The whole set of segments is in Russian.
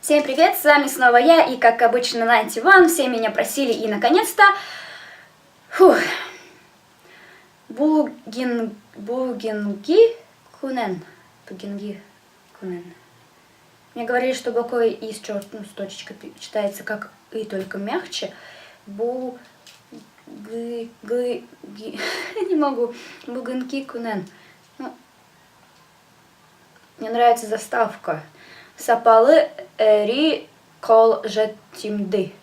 Всем привет, с вами снова я, и как обычно 91, все меня просили, и наконец-то... Булгинги Кунен. Мне говорили, что буквой И с точечкой читается как И, только мягче. Не могу. Булгинги Кунен. Мне нравится заставка. Сапалы эри колжетимды.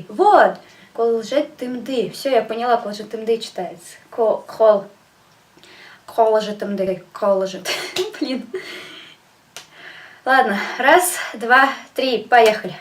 Вот! Колжетимды. Все, я поняла, колжетимды читается. Колжетимды. Блин. Ладно, раз, два, три, поехали.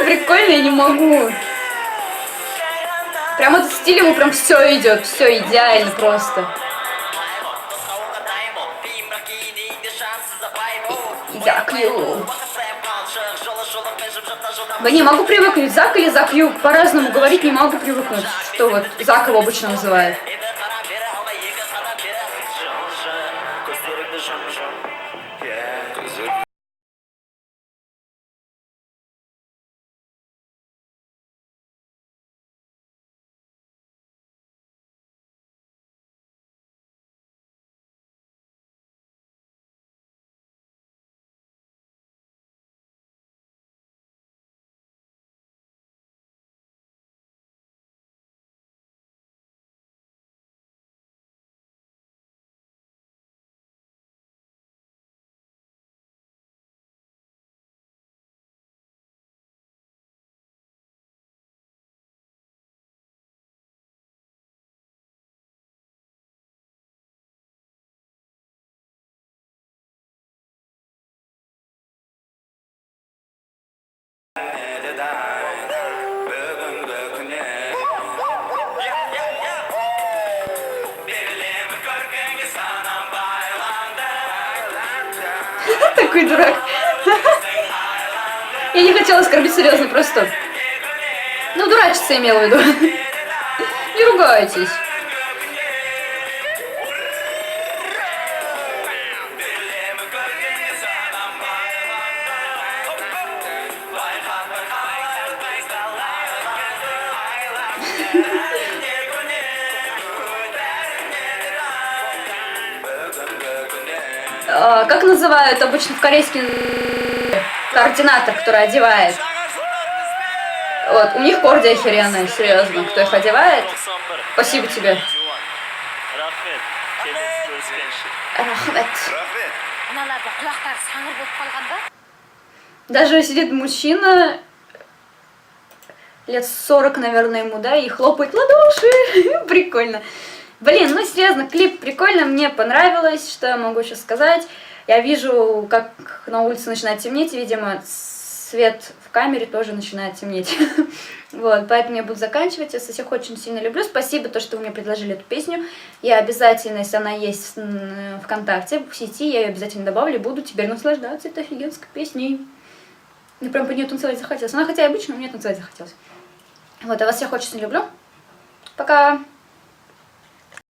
Прикольно, я не могу. Прям этот стиль ему прям все идет, все идеально просто. Закью. Да не могу привыкнуть, Зак или Закью, по-разному говорить не могу привыкнуть, что вот Зак его обычно называют. Такой дурак. Я не хотела оскорбить, серьезно, просто. Ну, дурачиться имела в виду. Не ругайтесь. Как называют обычно в корейском координатор, который одевает? Вот, у них корди охеренные, серьезно. Кто их одевает? Спасибо тебе. Рахмет. Даже сидит мужчина, лет 40, наверное, ему, да, и хлопает в ладоши. Прикольно. Блин, ну серьезно, клип прикольно, мне понравилось, что я могу сейчас сказать. Я вижу, как на улице начинает темнеть, видимо, свет в камере тоже начинает темнеть. Вот, поэтому я буду заканчивать. Я всех очень сильно люблю. Спасибо, то, что вы мне предложили эту песню. Я обязательно, если она есть в ВКонтакте, в сети, я ее обязательно добавлю и буду теперь наслаждаться этой офигенской песней. Мне прям по нее танцевать захотелось. Она хотя и обычно, мне танцевать захотелось. Вот, я вас всех очень люблю. Пока!